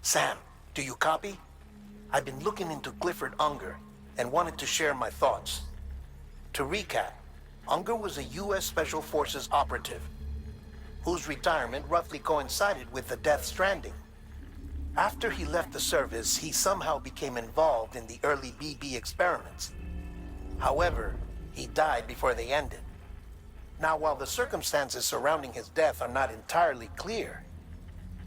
Sam, do you copy? I've been looking into Clifford Unger and wanted to share my thoughts. To recap, Unger was a U.S. Special Forces operative whose retirement roughly coincided with the Death Stranding. After he left the service, he somehow became involved in the early BB experiments. However, he died before they ended. Now, while the circumstances surrounding his death are not entirely clear,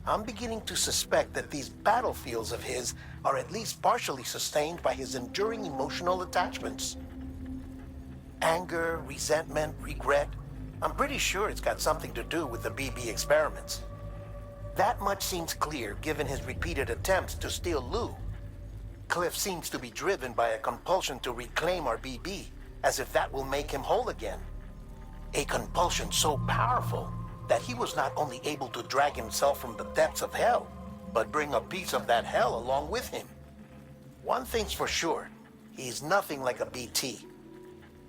I'm beginning to suspect that these battlefields of his are at least partially sustained by his enduring emotional attachments. Anger, resentment, regret. I'm pretty sure it's got something to do with the BB experiments. That much seems clear given his repeated attempts to steal Lou. Cliff seems to be driven by a compulsion to reclaim our BB, as if that will make him whole again. A compulsion so powerful that he was not only able to drag himself from the depths of hell, but bring a piece of that hell along with him. One thing's for sure, he's nothing like a BT.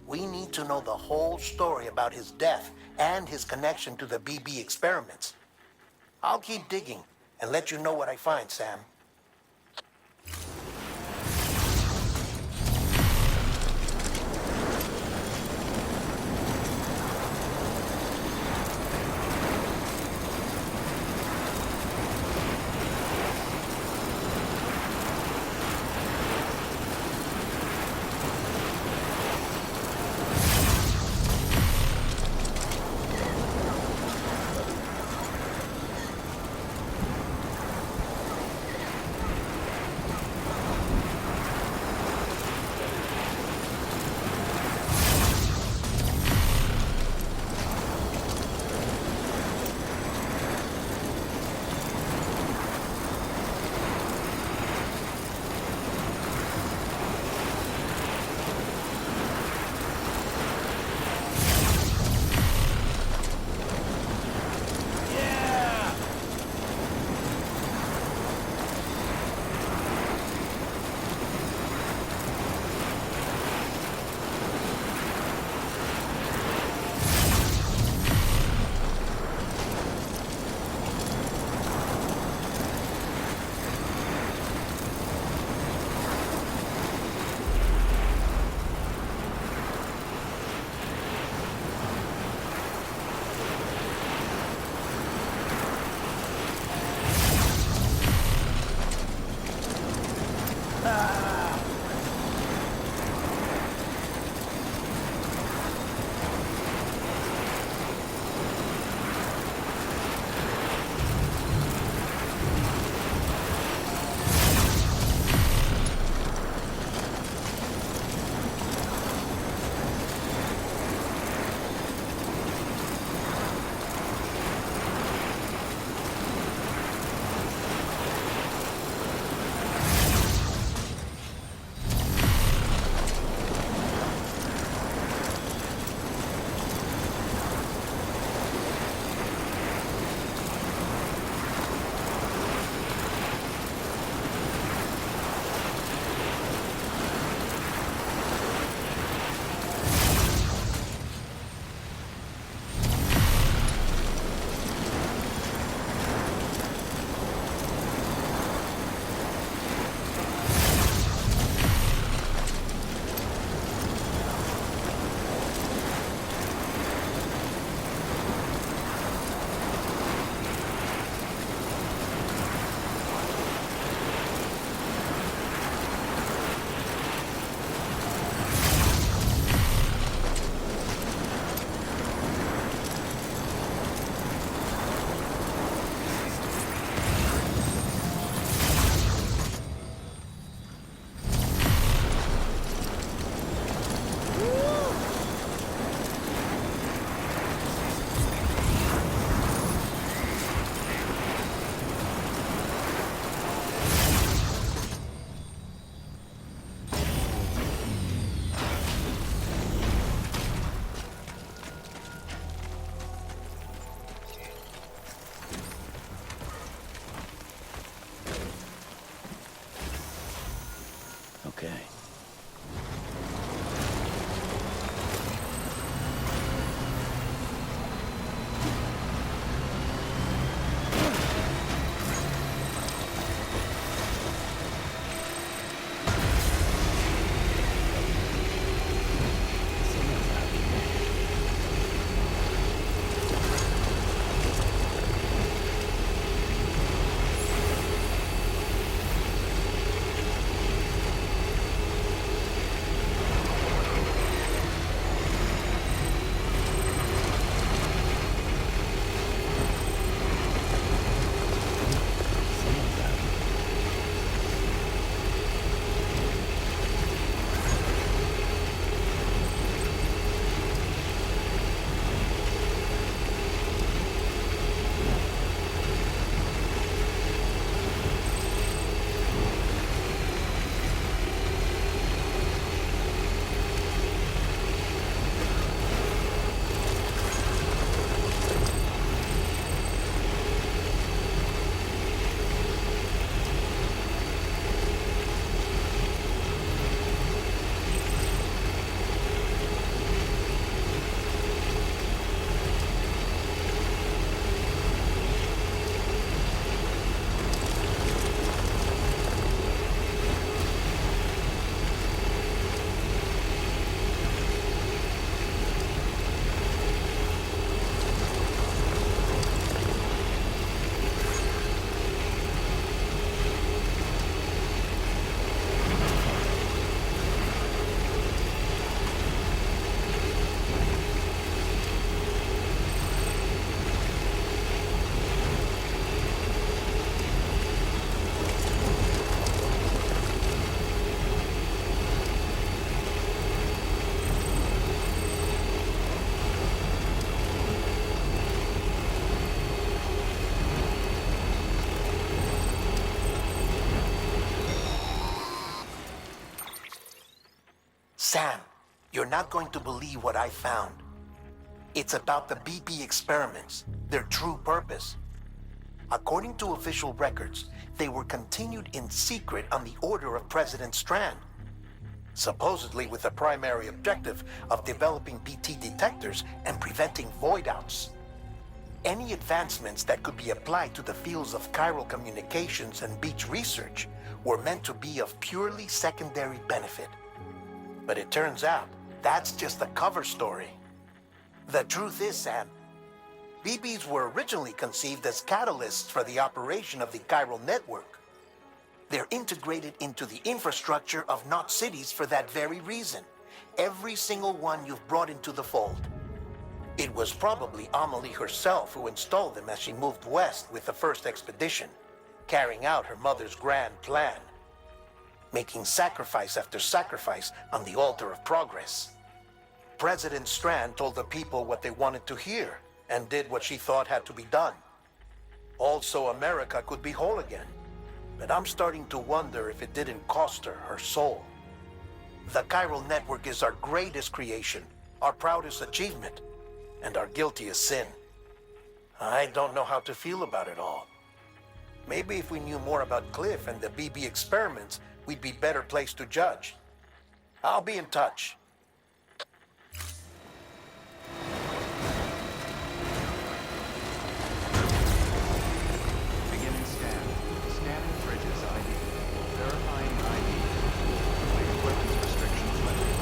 We need to know the whole story about his death and his connection to the BB experiments. I'll keep digging and let you know what I find, Sam. Sam, you're not going to believe what I found. It's about the BB experiments, their true purpose. According to official records, they were continued in secret on the order of President Strand, supposedly with the primary objective of developing BT detectors and preventing void-outs. Any advancements that could be applied to the fields of chiral communications and beach research were meant to be of purely secondary benefit. But it turns out, that's just the cover story. The truth is, Sam, BBs were originally conceived as catalysts for the operation of the chiral network. They're integrated into the infrastructure of Knot cities for that very reason. Every single one you've brought into the fold. It was probably Amelie herself who installed them as she moved west with the first expedition, carrying out her mother's grand plan, making sacrifice after sacrifice on the altar of progress. President Strand told the people what they wanted to hear and did what she thought had to be done. Also, America could be whole again. But I'm starting to wonder if it didn't cost her her soul. The chiral network is our greatest creation, our proudest achievement, and our guiltiest sin. I don't know how to feel about it all. Maybe if we knew more about Cliff and the BB experiments, we'd be better placed to judge. I'll be in touch. Beginning scan. Scanning Bridges ID. Verifying ID. Complete weapons restrictions lifted.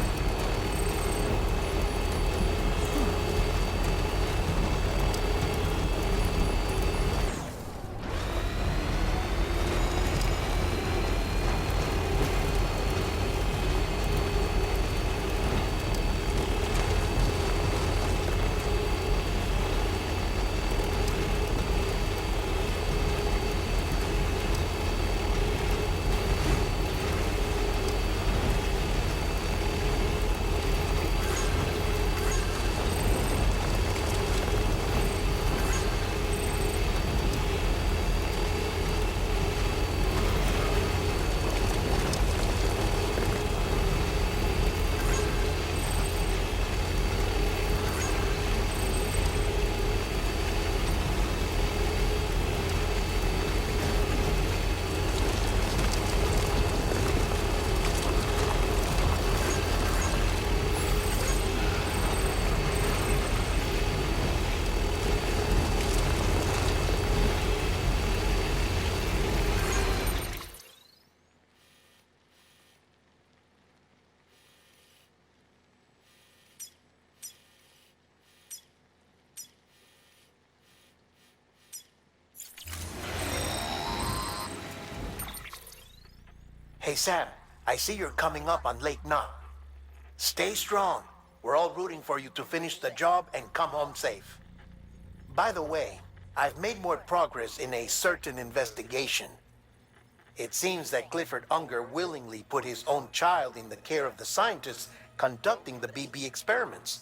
Hey Sam, I see you're coming up on Lake Knot. Stay strong. We're all rooting for you to finish the job and come home safe. By the way, I've made more progress in a certain investigation. It seems that Clifford Unger willingly put his own child in the care of the scientists conducting the BB experiments.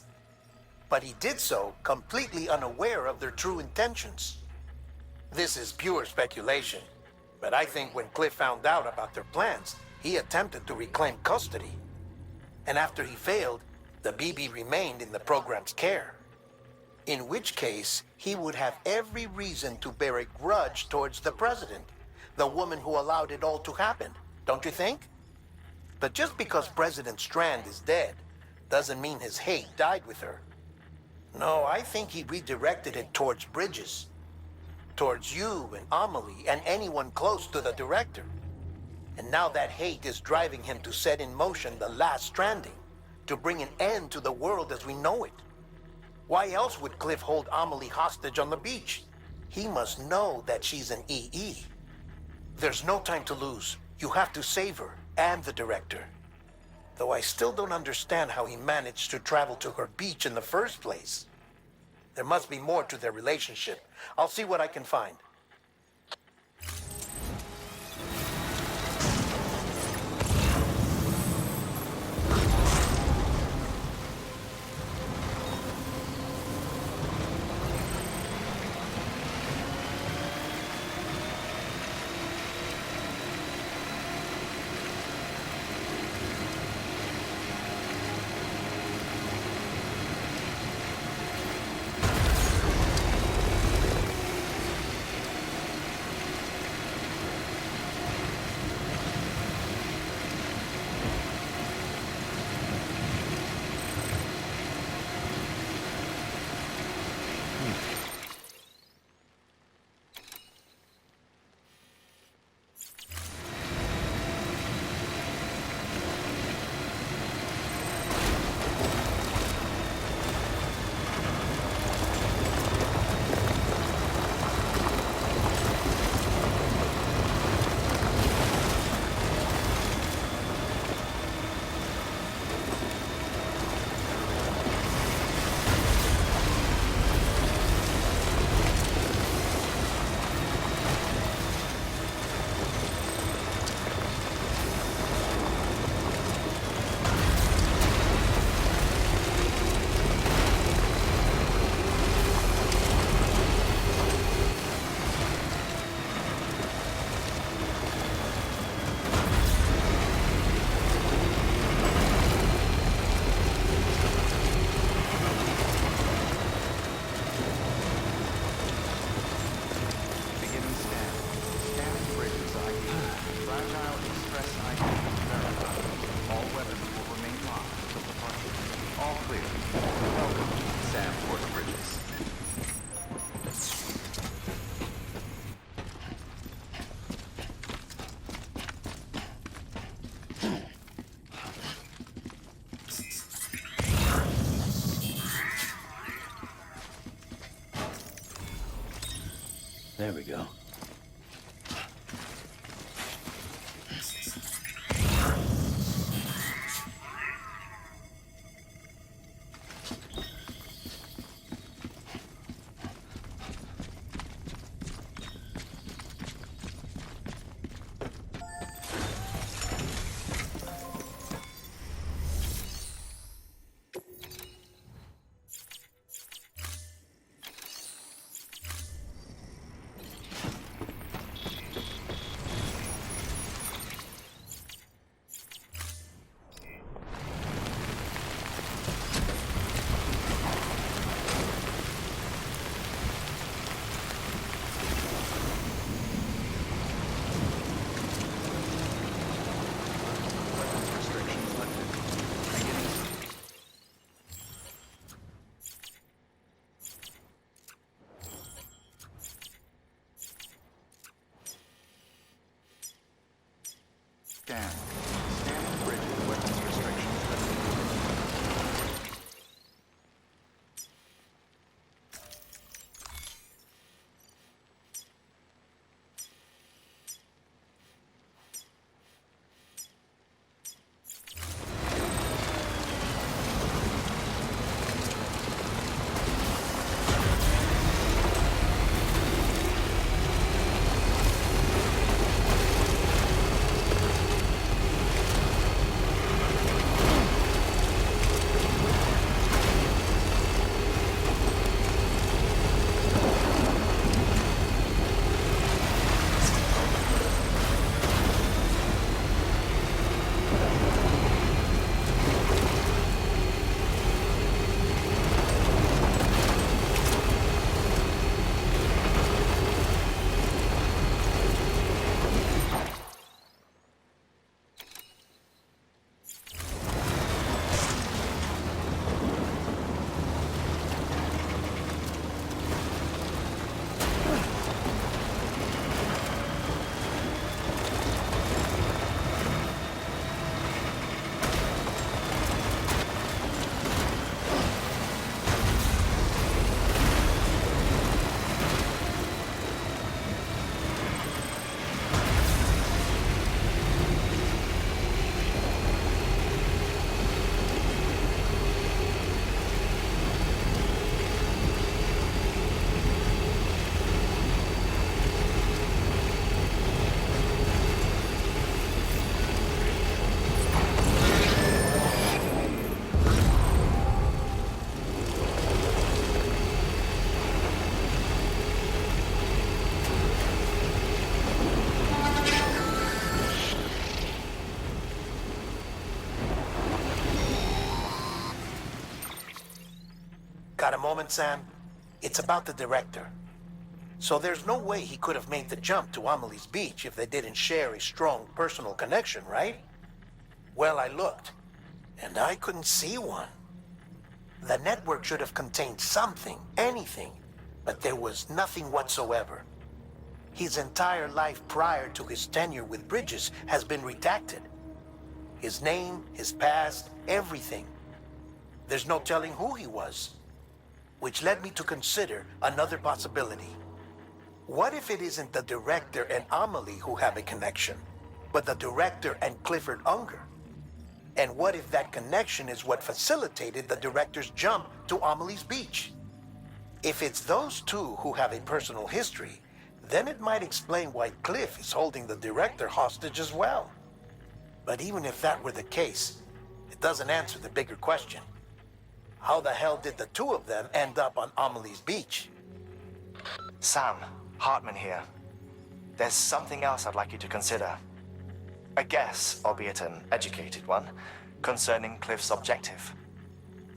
But he did so completely unaware of their true intentions. This is pure speculation, but I think when Cliff found out about their plans, he attempted to reclaim custody. And after he failed, the BB remained in the program's care. In which case, he would have every reason to bear a grudge towards the president, the woman who allowed it all to happen, don't you think? But just because President Strand is dead, doesn't mean his hate died with her. No, I think he redirected it towards Bridges. Towards you and Amelie and anyone close to the director. And now that hate is driving him to set in motion the last stranding, to bring an end to the world as we know it. Why else would Cliff hold Amelie hostage on the beach? He must know that she's an EE. There's no time to lose. You have to save her and the director. Though I still don't understand how he managed to travel to her beach in the first place. There must be more to their relationship. I'll see what I can find. clear. Welcome, Sam Porter Bridges. There we go. Weapons restrictions lifted. Beginning. Scan. Scanning bridges. Weapons restrictions lifted. Got a moment, Sam? It's about the director. So there's no way he could have made the jump to Amelie's Beach if they didn't share a strong personal connection, right? Well, I looked, and I couldn't see one. The network should have contained something, anything, but there was nothing whatsoever. His entire life prior to his tenure with Bridges has been redacted. His name, his past, everything. There's no telling who he was. Which led me to consider another possibility. What if it isn't the director and Amelie who have a connection, but the director and Clifford Unger? And what if that connection is what facilitated the director's jump to Amelie's Beach? If it's those two who have a personal history, then it might explain why Cliff is holding the director hostage as well. But even if that were the case, it doesn't answer the bigger question. How the hell did the two of them end up on Amelie's Beach? Sam, Hartman here. There's something else I'd like you to consider. A guess, albeit an educated one, concerning Cliff's objective.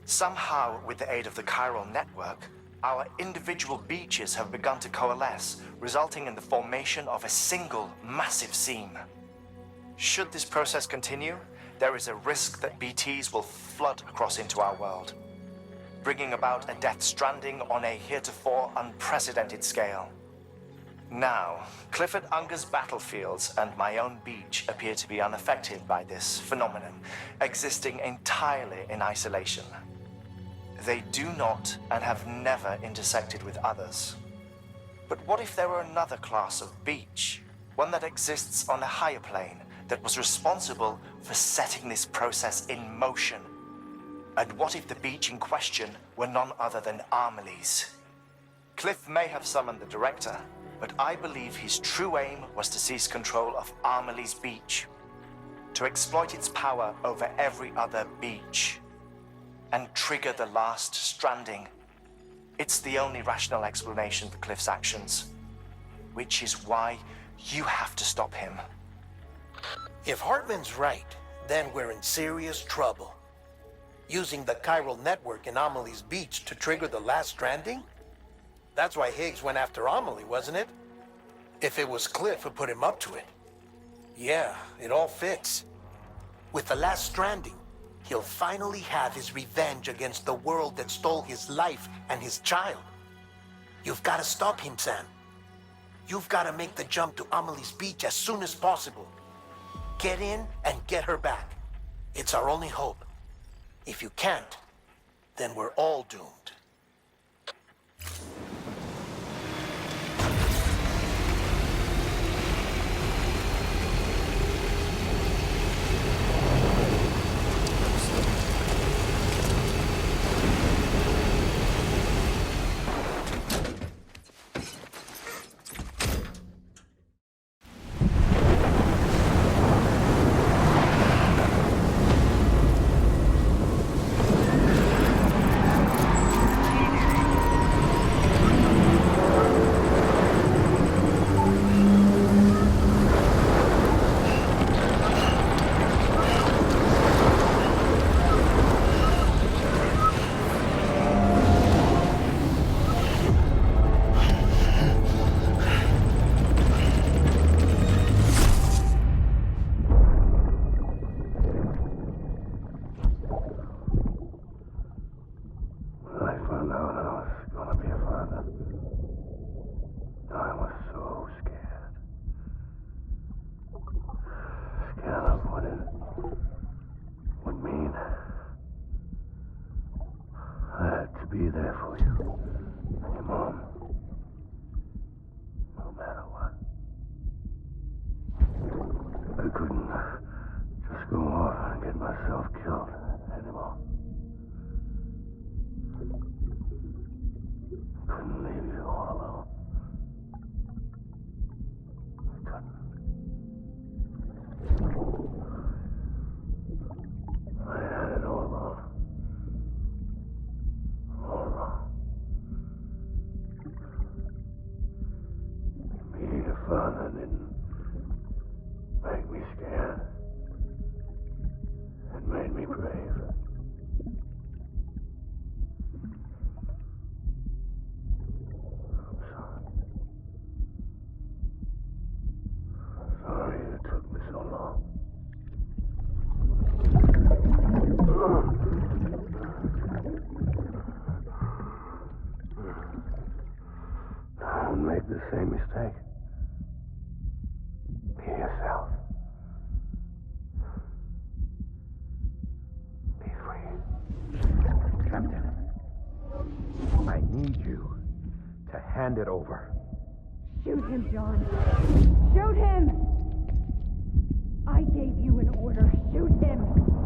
Somehow, with the aid of the chiral network, our individual beaches have begun to coalesce, resulting in the formation of a single massive seam. Should this process continue, there is a risk that BTs will flood across into our world, bringing about a death stranding on a heretofore unprecedented scale. Now, Clifford Unger's battlefields and my own beach appear to be unaffected by this phenomenon, existing entirely in isolation. They do not and have never intersected with others. But what if there were another class of beach, one that exists on a higher plane, that was responsible for setting this process in motion? And what if the beach in question were none other than Amelie's? Cliff may have summoned the director, but I believe his true aim was to seize control of Amelie's beach, to exploit its power over every other beach, and trigger the last stranding. It's the only rational explanation for Cliff's actions, which is why you have to stop him. If Hartman's right, then we're in serious trouble. Using the chiral network in Amelie's beach to trigger the last stranding? That's why Higgs went after Amelie, wasn't it? If it was Cliff who put him up to it. Yeah, it all fits. With the last stranding, he'll finally have his revenge against the world that stole his life and his child. You've got to stop him, Sam. You've got to make the jump to Amelie's beach as soon as possible. Get in and get her back. It's our only hope. If you can't, then we're all doomed. Be there for you, and your mom, no matter what. I couldn't just go off and get myself killed anymore. I couldn't leave you all alone. I couldn't. I had it all wrong. Being a father didn't make me scared. It made me brave. I'm sorry. I'm sorry it took me so long. Don't make the same mistake. Be yourself. Be free. Captain, I need you to hand it over. Shoot him, John. Shoot him! I gave you an order. Shoot him!